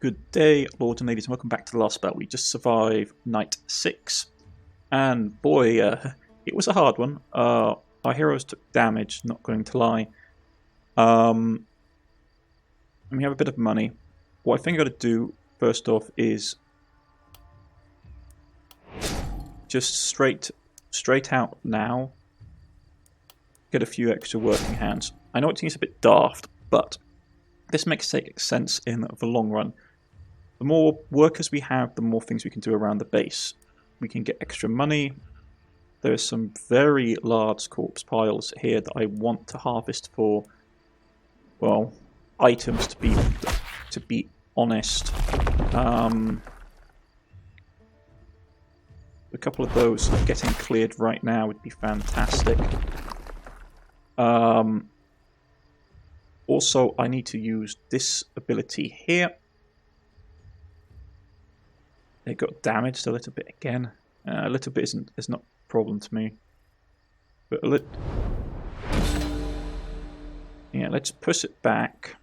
Good day, lords and ladies, and welcome back to the last spell. We just survived night 6, and boy, it was a hard one. Our heroes took damage, not going to lie. And we have a bit of money. What I think I'm going to do, first off, is just straight out now, get a few extra working hands. I know it seems a bit daft, but this makes sense in the long run. The more workers we have, the more things we can do around the base. We can get extra money. There's some very large corpse piles here that I want to harvest for, well, items to be honest. A couple of those getting cleared right now would be fantastic. Also, I need to use this ability here. It got damaged a little bit again. A little bit is not a problem to me. But yeah, let's push it back.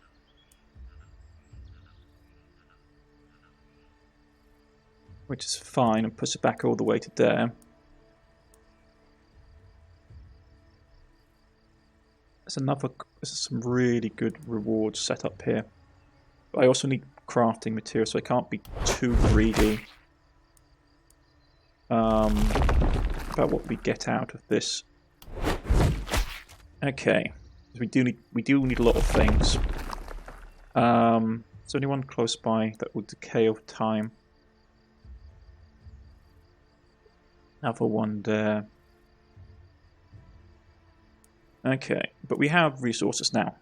Which is fine, and push it back all the way to there. There's some really good rewards set up here. But I also need crafting material, so I can't be too greedy about what we get out of this. Okay, we do need a lot of things. Is there anyone close by that will decay over time? Another one there. Okay, but we have resources now,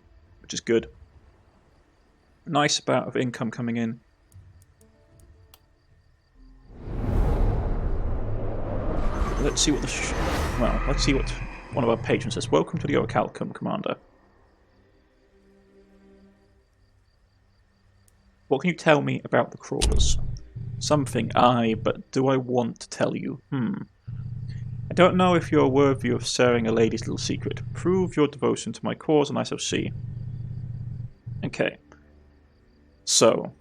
which is good. Nice amount of income coming in. Let's see what let's see what one of our patrons says. Welcome to the Cataclysm, Commander. What can you tell me about the crawlers? Something, aye, but do I want to tell you? I don't know if you're worthy of sharing a lady's little secret. Prove your devotion to my cause and I shall see. Okay. So.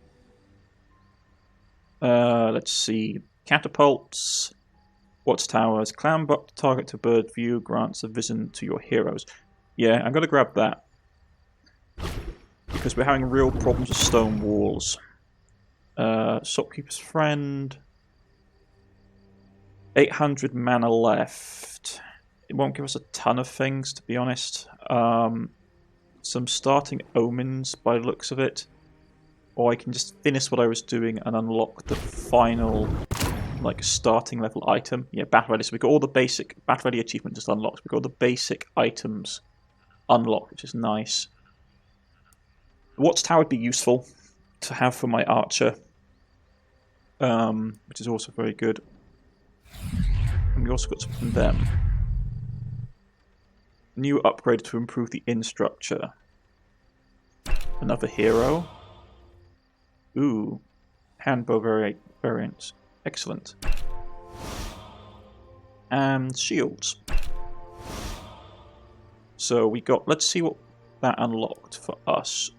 Let's see. Catapults. Watchtowers. Clamber up the target to bird view. Grants a vision to your heroes. Yeah, I'm going to grab that. Because we're having real problems with stone walls. Shopkeeper's Friend. 800 mana left. It won't give us a ton of things, to be honest. Some starting omens by the looks of it. Or I can just finish what I was doing and unlock the final, like, starting level item. Yeah, battle ready. So we've got all the basic battle ready achievement just unlocked. We've got all the basic items unlocked, which is nice. The Watchtower would be useful to have for my archer. Which is also very good. And we also got some from them. New upgrade to improve the inn structure. Another hero. Ooh. Handbow variants. Excellent. And shields. So we got, let's see what that unlocked for us.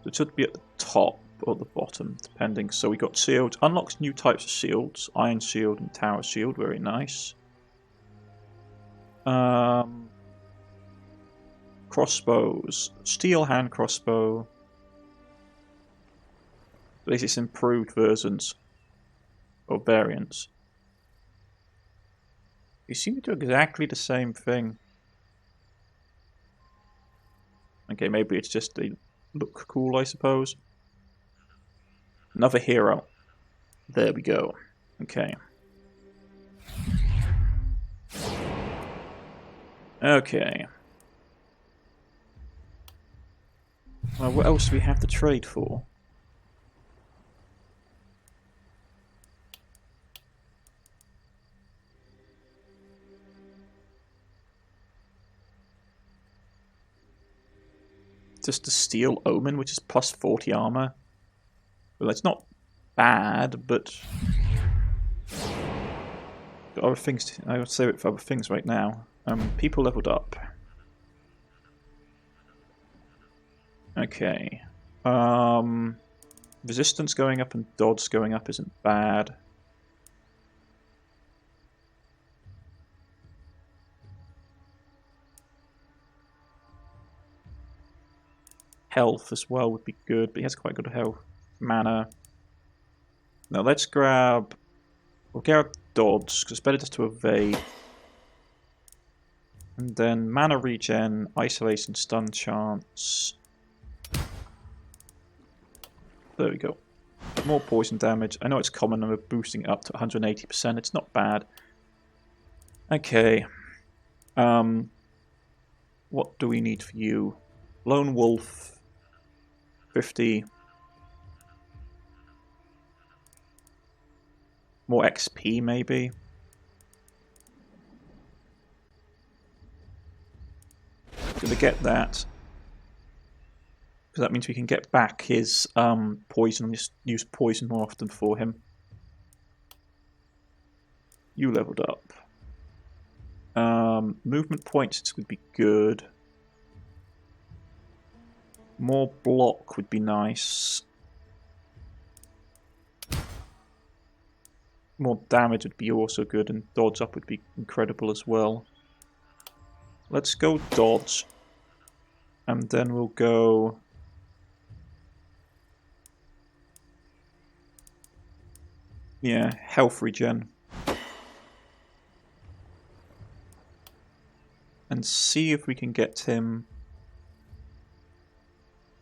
It should be at the top or the bottom, depending. So we got shields. Unlocks new types of shields. Iron shield and tower shield. Very nice. Crossbows. Steel hand crossbow. At least it's improved versions. Or variants. You seem to do exactly the same thing. Okay, maybe it's just they look cool, I suppose. Another hero. There we go. Okay. Okay. Well, what else do we have to trade for? Just the steel omen, which is plus 40 armor. Well, it's not bad, but got other things. I would save it for other things right now. People leveled up. Okay. Resistance going up and dodge going up isn't bad. Health as well would be good, but he has quite good health. Mana. Now let's grab... We'll grab dodge, because it's better just to evade. And then mana regen, isolation, stun chance. There we go. More poison damage. I know it's common and we're boosting it up to 180%. It's not bad. Okay. What do we need for you? Lone Wolf. 50. More XP maybe. Gonna get that. Because that means we can get back his poison and just use poison more often for him. You leveled up. Movement points would be good. More block would be nice. More damage would be also good, and dodge up would be incredible as well. Let's go dodge. And then we'll go... Yeah, health regen. And see if we can get him...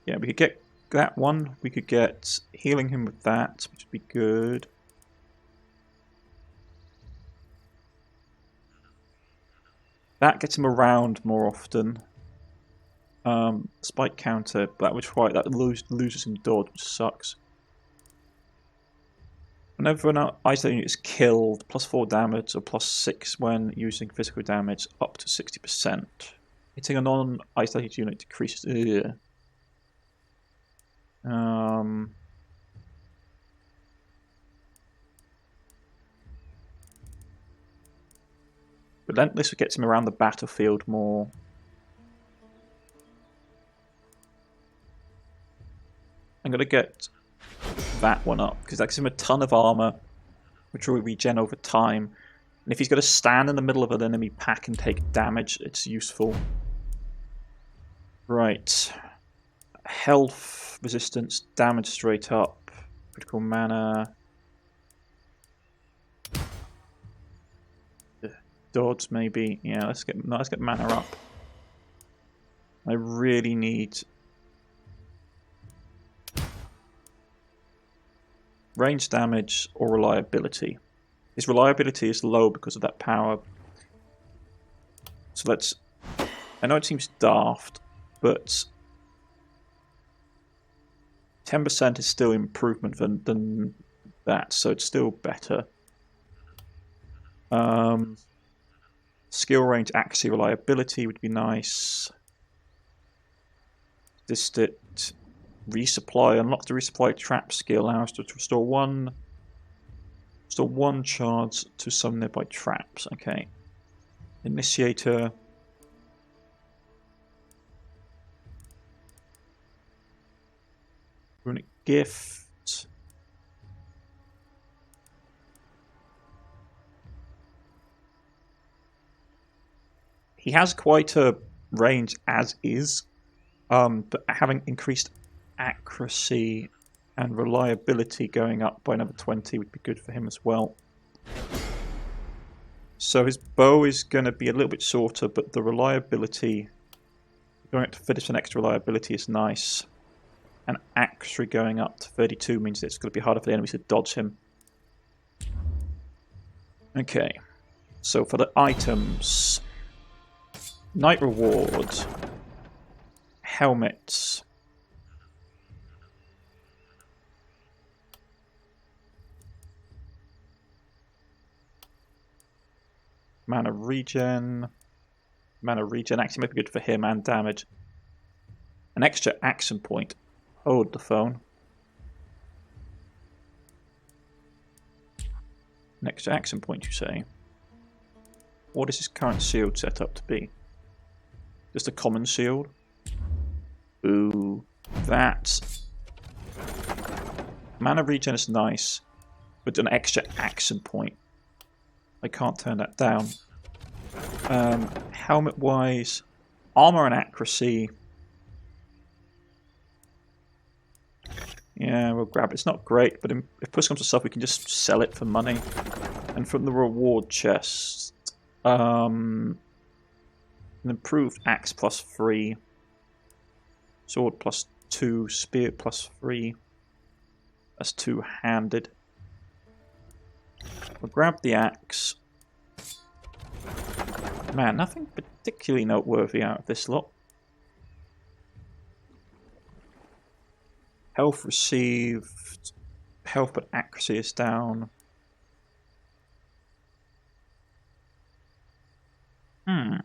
Yeah, we could get that one. We could get healing him with that, which would be good. That gets him around more often. Spike counter, but that loses him dodge, which sucks. Whenever an isolated unit is killed, +4 damage or +6 when using physical damage, up to 60%. Hitting a non-isolated unit decreases. Relentless gets him around the battlefield more. I'm going to get that one up, because that gives him a ton of armor, which will regen over time. And if he's going to stand in the middle of an enemy pack and take damage, it's useful. Right. Health, resistance, damage straight up. Critical mana. Dodge maybe. Yeah, let's get mana up. I really need... range damage or reliability. His reliability is low because of that power. So let's... I know it seems daft, but 10% is still improvement than that, so it's still better. Skill range, accuracy, reliability would be nice. Distant resupply. Unlock the resupply trap skill. Allows to restore one charge to some nearby traps. Okay. Initiator. Runic gift. He has quite a range as is, but having increased accuracy and reliability going up by another 20 would be good for him as well. So his bow is going to be a little bit shorter, but the reliability, going up to finish an extra reliability is nice. And accuracy going up to 32 means that it's going to be harder for the enemies to dodge him. Okay, so for the items... Night reward, helmets, mana regen actually might be good for him and damage. An extra action point. Hold the phone. An extra action point, you say? What is his current shield set up to be? Just a common shield? Ooh. that. Mana regen is nice, but an extra action point. I can't turn that down. Helmet-wise, armor and accuracy. Yeah, we'll grab it. It's not great, but if push comes to stuff, we can just sell it for money. And from the reward chest, an improved axe +3, sword +2, spear +3. That's two-handed. We'll grab the axe. Man, nothing particularly noteworthy out of this lot. Health received. Health but accuracy is down. And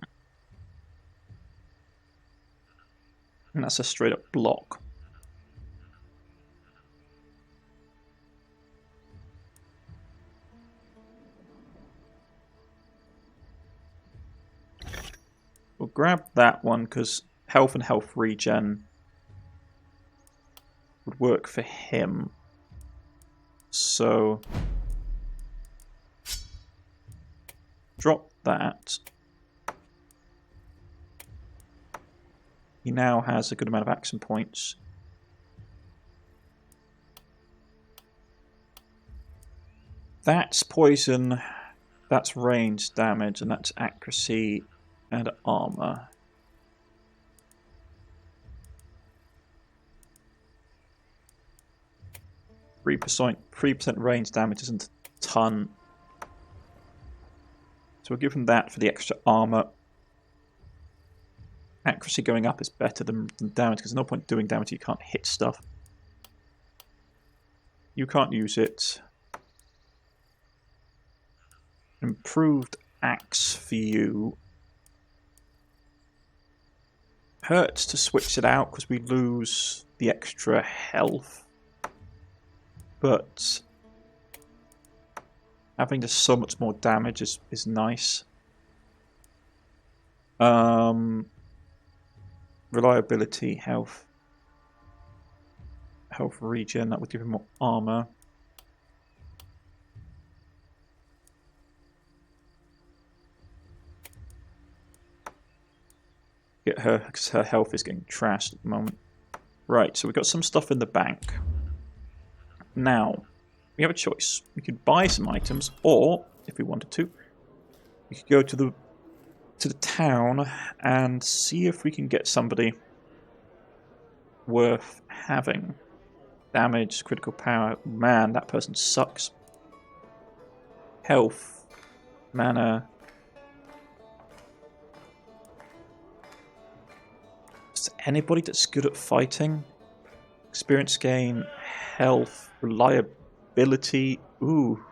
that's a straight up block. We'll grab that one because health and health regen would work for him. So drop that. He now has a good amount of action points. That's poison, that's range damage, and that's accuracy and armor. Three percent range damage isn't a ton. So we'll give him that for the extra armor. Accuracy going up is better than damage, because there's no point doing damage if you can't hit stuff. You can't use it. Improved axe for you. Hurts to switch it out because we lose the extra health. But having just so much more damage is nice. Reliability, health. Health regen, that would give him more armor. Get her, because her health is getting trashed at the moment. Right, so we've got some stuff in the bank. Now, we have a choice. We could buy some items, or, if we wanted to, we could go to the town and see if we can get somebody worth having. Damage, critical power. Man, that person sucks. Health, mana. Is there anybody that's good at fighting? Experience gain, health, reliability. Ooh.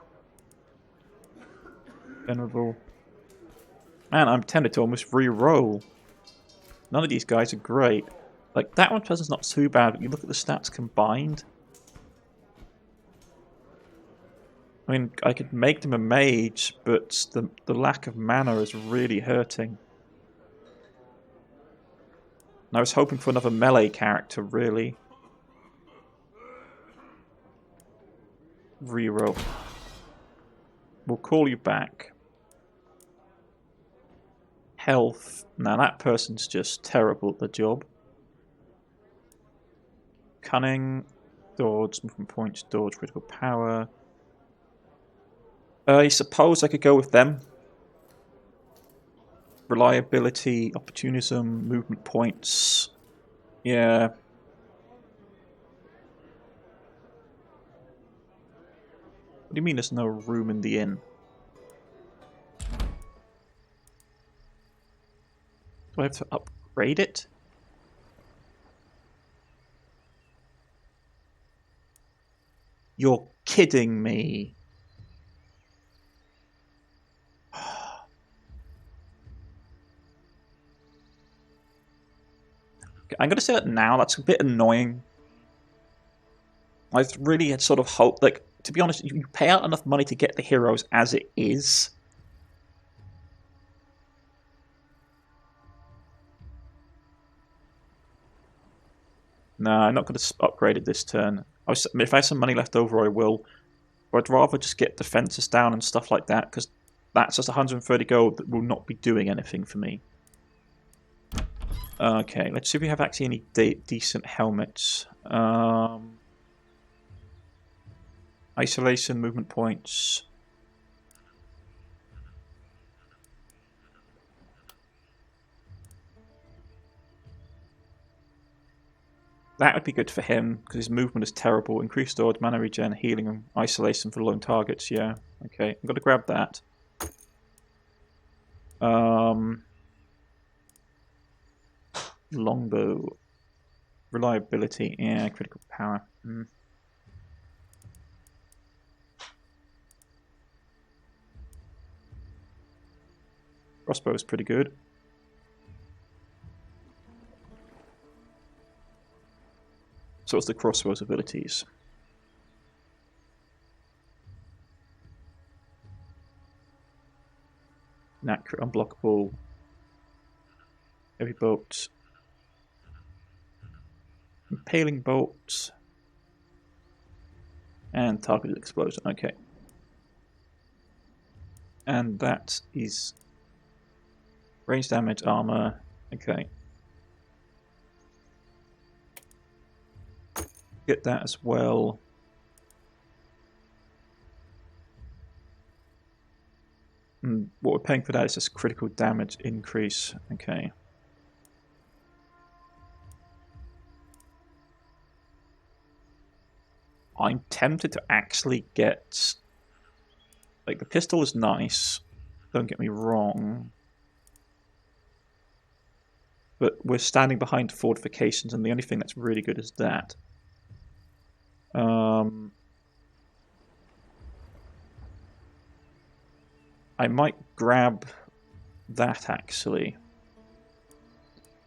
Venerable. Man, I'm tempted to almost re-roll. None of these guys are great. Like, that one person's not too bad, but you look at the stats combined. I mean, I could make them a mage, but the lack of mana is really hurting. And I was hoping for another melee character, really. Reroll. We'll call you back. Health. Now that person's just terrible at the job. Cunning. Dodge. Movement points. Dodge. Critical power. I suppose I could go with them. Reliability. Opportunism. Movement points. Yeah. What do you mean there's no room in the inn? Do I have to upgrade it? You're kidding me. I'm going to say that now. That's a bit annoying. I really had sort of hoped, like, to be honest, you pay out enough money to get the heroes as it is. No, I'm not going to upgrade it this turn. If I have some money left over, I will. But I'd rather just get defenses down and stuff like that, because that's just 130 gold that will not be doing anything for me. Okay, let's see if we have actually any decent helmets. Isolation, movement points. That would be good for him, because his movement is terrible. Increased dodge, mana regen, healing, and isolation for lone targets, yeah. Okay, I'm going to grab that. Longbow. Reliability, yeah, critical power. Crossbow is pretty good. So what's the crossbow's abilities? Inaccurate, unblockable, heavy bolt, impaling bolt, and targeted explosion. Okay. And that is range damage, armor. Okay. Get that as well. And what we're paying for that is just critical damage increase. Okay. I'm tempted to actually get... Like, the pistol is nice. Don't get me wrong. But we're standing behind fortifications, and the only thing that's really good is that. I might grab that, actually.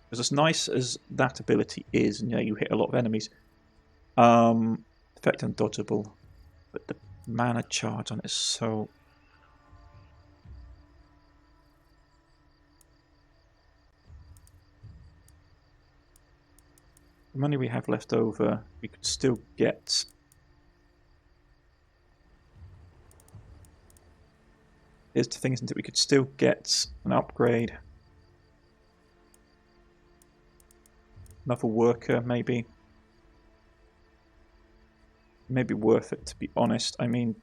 Because as nice as that ability is, and you hit a lot of enemies, effect undodgeable, but the mana charge on it is so... The money we have left over, we could still get... Here's the thing, isn't it? We could still get an upgrade. Another worker, maybe. Maybe worth it, to be honest. I mean,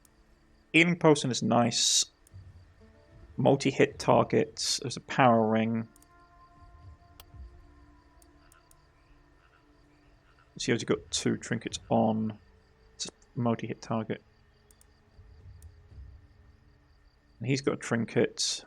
healing potion is nice. Multi-hit targets. There's a power ring. See, you've got 2 trinkets on. It's a multi-hit target. And he's got a trinket.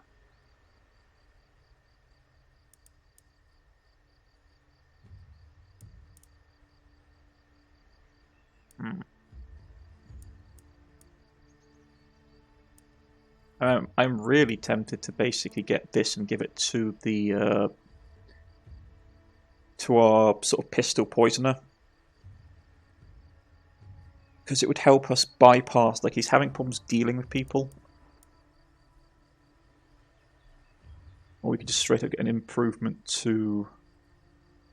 I'm really tempted to basically get this and give it to the to our sort of pistol poisoner, because it would help us bypass. Like, he's having problems dealing with people, or we could just straight up get an improvement to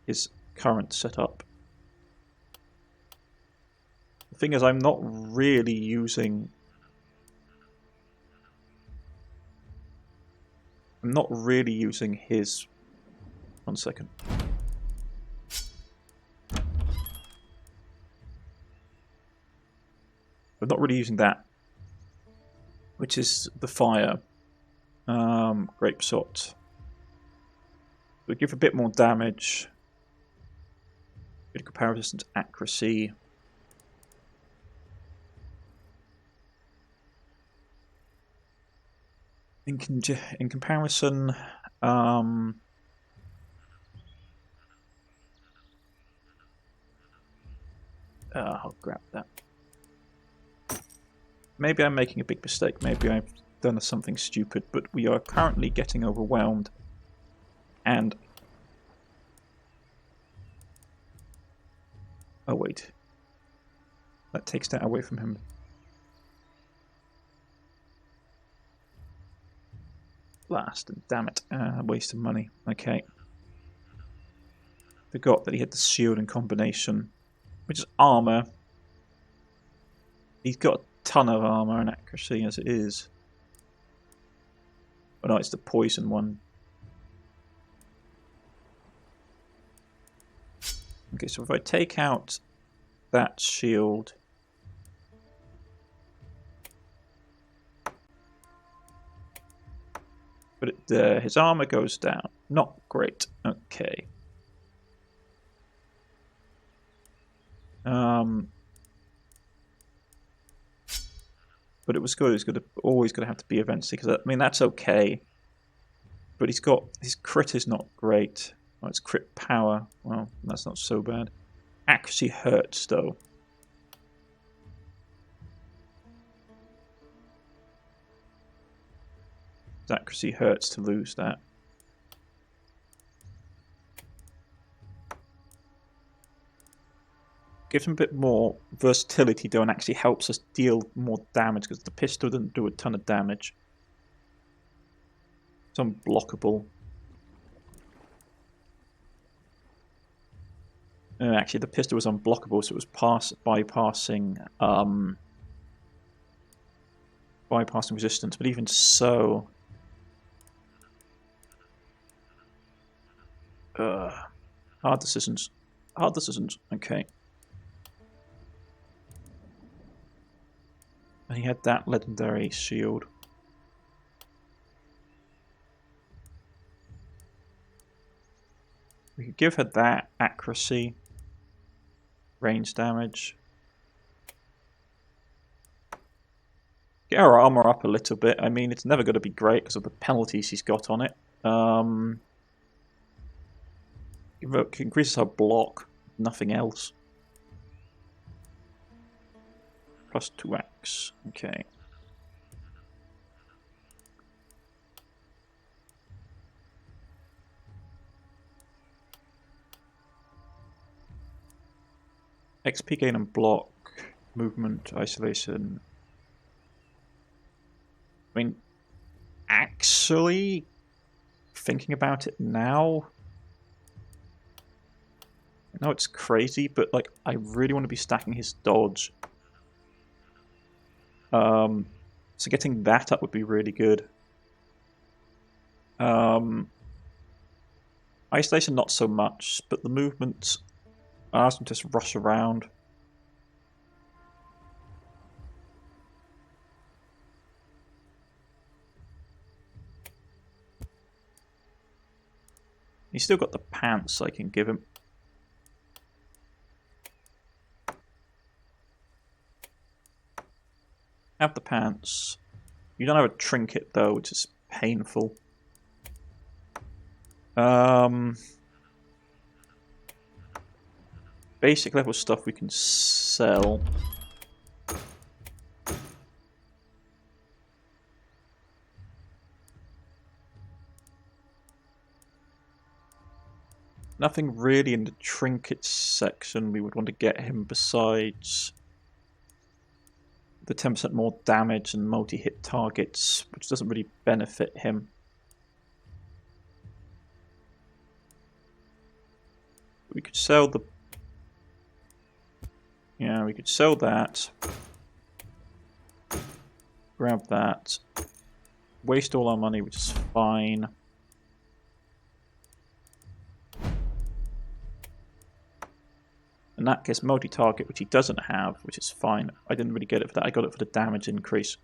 his current setup. The thing is, I'm not really using. I'm not really using his... 1 second. I'm not really using that, which is the fire. Grape shot. We give a bit more damage. Critical power resistance, accuracy. In comparison, I'll grab that. Maybe I'm making a big mistake. Maybe I've done something stupid, but we are currently getting overwhelmed. And... oh, wait. That takes that away from him. Blast, damn it. Waste of money. Okay. Forgot that he had the shield in combination, which is armor. He's got a ton of armor and accuracy as it is. Oh no, it's the poison one. Okay, so if I take out that shield, put it there, his armor goes down. Not great. Okay. But it was good. It's always going to have to be eventually, because I mean that's okay. But he's got his crit is not great. Well, it's crit power. Well, that's not so bad. Accuracy hurts though. His accuracy hurts to lose that. Gives him a bit more versatility though, and actually helps us deal more damage, because the pistol doesn't do a ton of damage. It's unblockable. Actually, the pistol was unblockable, so it was bypassing resistance. But even so, hard decisions. Hard decisions. Okay. And he had that legendary shield. We could give her that accuracy, range damage. Get her armor up a little bit. I mean, it's never going to be great because of the penalties she's got on it. It increases her block, nothing else. Plus 2x. Okay. XP gain and block, movement, isolation. I mean, actually, thinking about it now, I know it's crazy, but like, I really want to be stacking his dodge. So getting that up would be really good. Isolation not so much, but the movement allows him to just rush around. He's still got the pants I can give him. Have the pants. You don't have a trinket though, which is painful. Basic level stuff we can sell. Nothing really in the trinkets section we would want to get him besides the 10% more damage and multi-hit targets, which doesn't really benefit him. We could sell the... Yeah, we could sell that. Grab that. Waste all our money, which is fine. And that gets multi-target, which he doesn't have, which is fine. I didn't really get it for that. I got it for the damage increase.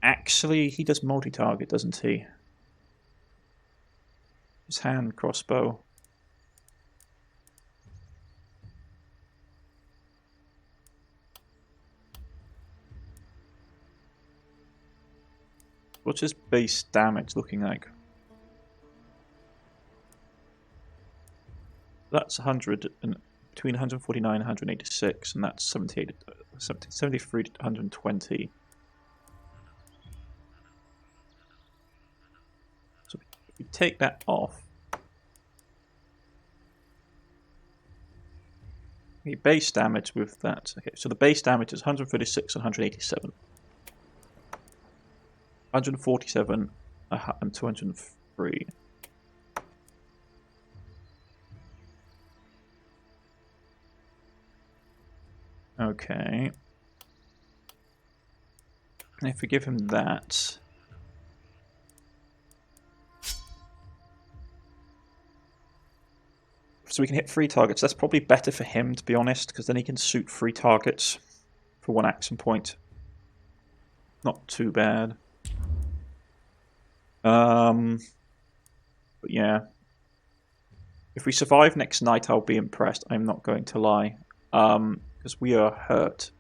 Actually, he does multi-target, doesn't he? His hand crossbow. What's his base damage looking like? That's 100 and between 149 and 186, and that's 73 to 120. So if we take that off, the base damage with that. Okay, so the base damage is 136 and 187. 147 and 200. free. Okay. If we give him that... So we can hit 3 targets. That's probably better for him, to be honest, because then he can shoot 3 targets for 1 action point. Not too bad. But yeah. If we survive next night, I'll be impressed. I'm not going to lie. Because we are hurt.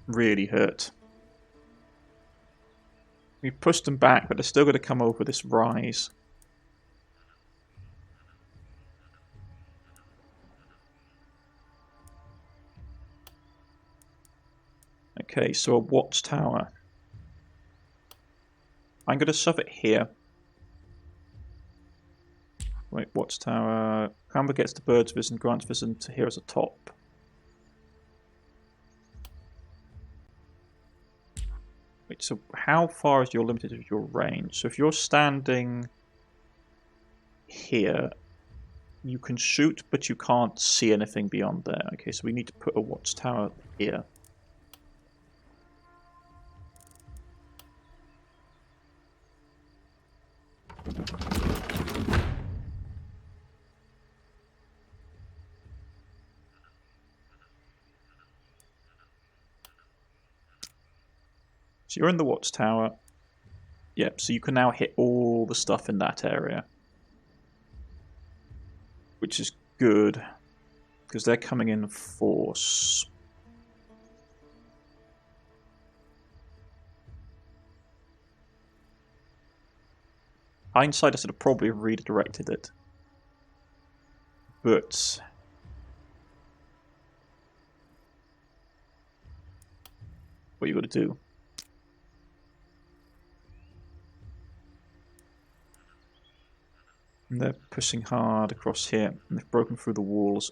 Really hurt. We've pushed them back, but they're still going to come over this rise. Okay, so a watchtower. I'm going to shove it here. Wait, watchtower. Cramber gets the bird's vision, grants vision to here as a top. Wait, so how far is your limited of your range? So if you're standing here, you can shoot, but you can't see anything beyond there. Okay, so we need to put a watchtower here. So you're in the watchtower. Yep, so you can now hit all the stuff in that area. Which is good, because they're coming in force. Hindsight, I should have probably redirected it. But... what you got to do? And they're pushing hard across here, and they've broken through the walls.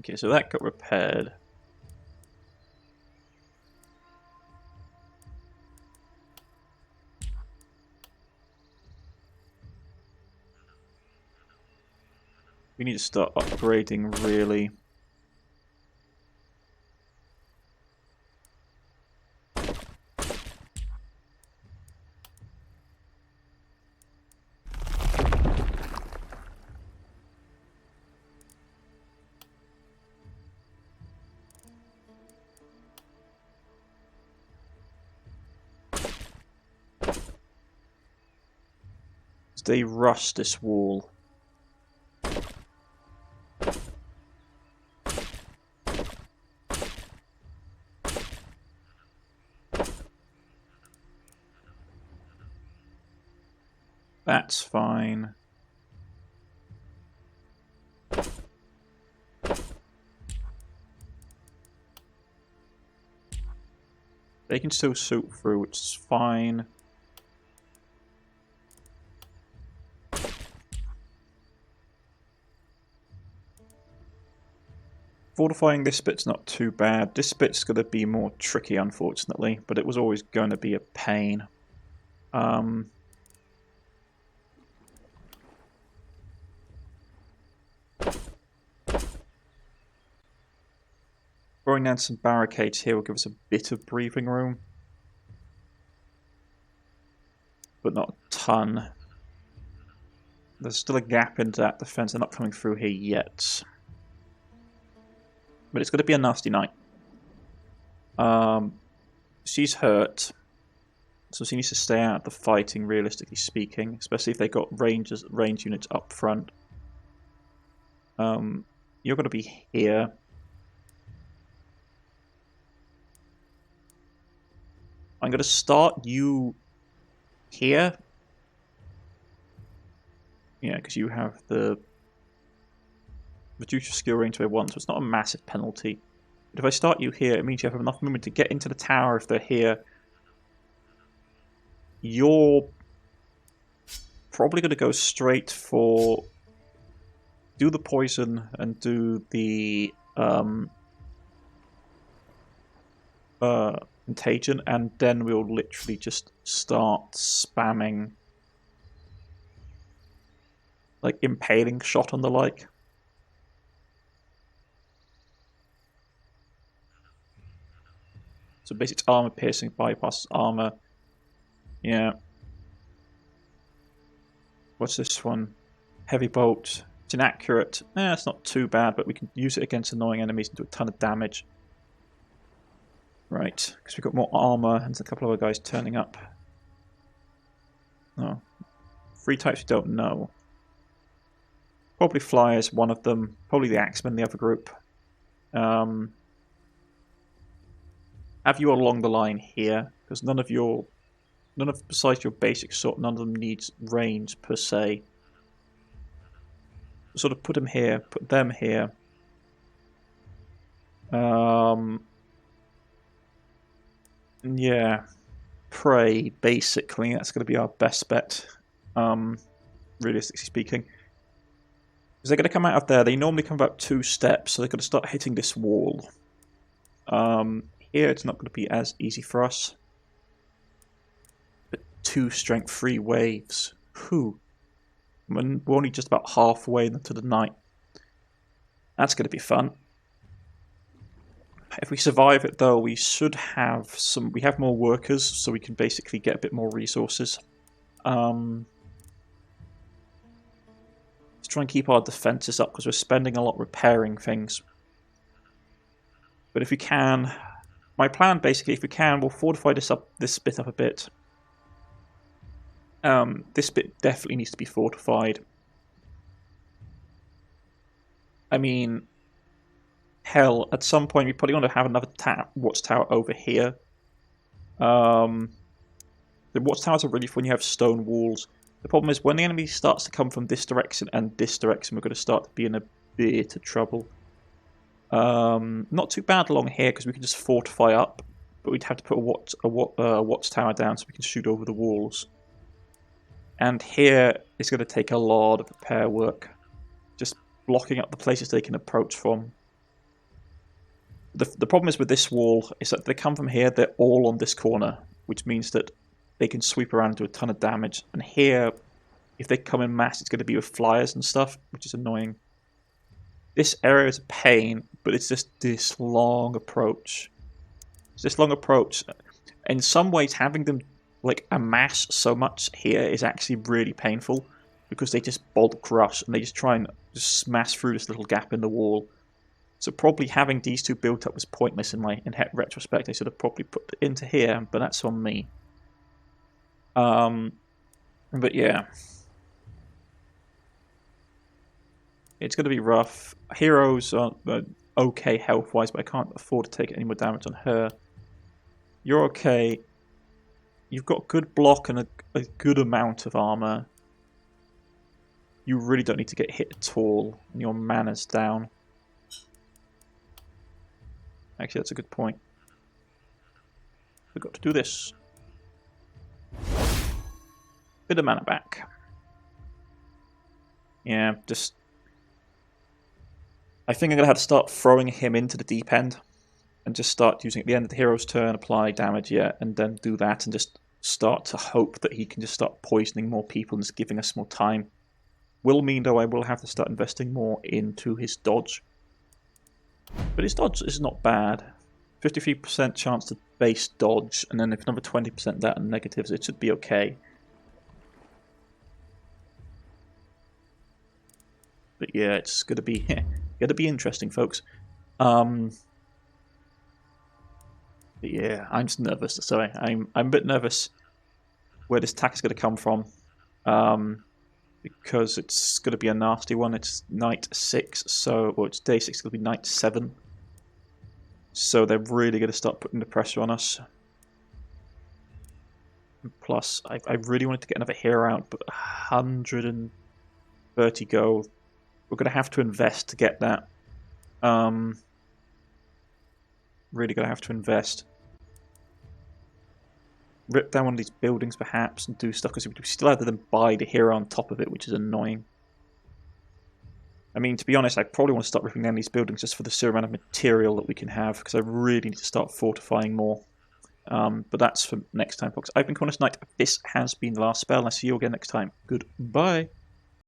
Okay, so that got repaired. We need to start upgrading, really. They rush this wall. That's fine. They can still shoot through, which is fine. Fortifying this bit's not too bad. This bit's going to be more tricky, unfortunately, but it was always going to be a pain. Throwing down some barricades here will give us a bit of breathing room. But not a ton. There's still a gap into that defense. They're not coming through here yet. But it's going to be a nasty night. She's hurt. So she needs to stay out of the fighting, realistically speaking. Especially if they've got range units up front. You're going to be here. I'm going to start you here. Yeah, because you have the reduce your skill range by 1, so it's not a massive penalty. But if I start you here, it means you have enough movement to get into the tower if they're here. You're probably going to go straight for... do the poison and do the contagion, and then we'll literally just start spamming like impaling shot and the like. So basically it's armor piercing, bypasses armor. Yeah. What's this one? Heavy bolt. It's inaccurate. It's not too bad, but we can use it against annoying enemies and do a ton of damage. Right, because we've got more armor and a couple of other guys turning up. Oh. 3 types we don't know. Probably Flyers, one of them. Probably the Axemen, the other group. Have you along the line here, because besides your basic sort, none of them needs range per se. Sort of put them here, put them here. Yeah, Prey, basically, that's going to be our best bet, realistically speaking. Because they're going to come out of there, they normally come about 2 steps, so they're going to start hitting this wall. Here it's not going to be as easy for us. But 2 strength 3 waves. Whew. We're only just about halfway into the night. That's going to be fun. If we survive it though, we should have some... we have more workers, so we can basically get a bit more resources. Let's try and keep our defenses up, because we're spending a lot repairing things. But if we can... my plan, basically, if we can, we'll fortify this bit up a bit. This bit definitely needs to be fortified. I mean, hell, at some point we probably want to have another watchtower over here. The watchtowers are really fun when you have stone walls. The problem is when the enemy starts to come from this direction and this direction, we're going to start to be in a bit of trouble. Not too bad along here because we can just fortify up, but we'd have to put a watchtower down so we can shoot over the walls. And here it's going to take a lot of repair work, just blocking up the places they can approach from. The problem is with this wall is that they come from here, they're all on this corner, which means that they can sweep around and do a ton of damage. And here, if they come in mass, it's going to be with flyers and stuff, which is annoying. This area is a pain, but it's just this long approach. It's this long approach. In some ways, having them like amass so much here is actually really painful, because they just bulk rush and they just try and just smash through this little gap in the wall. So probably having these 2 built up was pointless in retrospect. I should have probably put it into here, but that's on me. But yeah. It's going to be rough. Heroes are okay health-wise, but I can't afford to take any more damage on her. You're okay. You've got good block and a good amount of armor. You really don't need to get hit at all, and your mana's down. Actually, that's a good point. We've got to do this. Bit of mana back. Yeah, just... I think I'm going to have to start throwing him into the deep end. And just start using at the end of the hero's turn, apply damage, yeah, and then do that and just start to hope that he can just start poisoning more people and just giving us more time. Will mean, though, I will have to start investing more into his dodge. But his dodge is not bad. 53% chance to base dodge, and then if another 20% that and negatives, it should be okay. But yeah, it's gonna be interesting, folks. But yeah, I'm just nervous. Sorry, I'm a bit nervous where this attack is going to come from, because it's going to be a nasty one. It's night 6, or it's day 6. It's going to be night 7. So they're really going to start putting the pressure on us. And plus, I really wanted to get another hero out, but 130 gold. We're going to have to invest to get that. Really going to have to invest. rip down one of these buildings perhaps and do stuff, because we still have to then buy the hero on top of it, which is annoying. I mean, to be honest, I probably want to start ripping down these buildings just for the sheer amount of material that we can have, because I really need to start fortifying more. But that's for next time, folks. I've been Cornish-knight. This has been the last spell, and I'll see you again next time. Goodbye.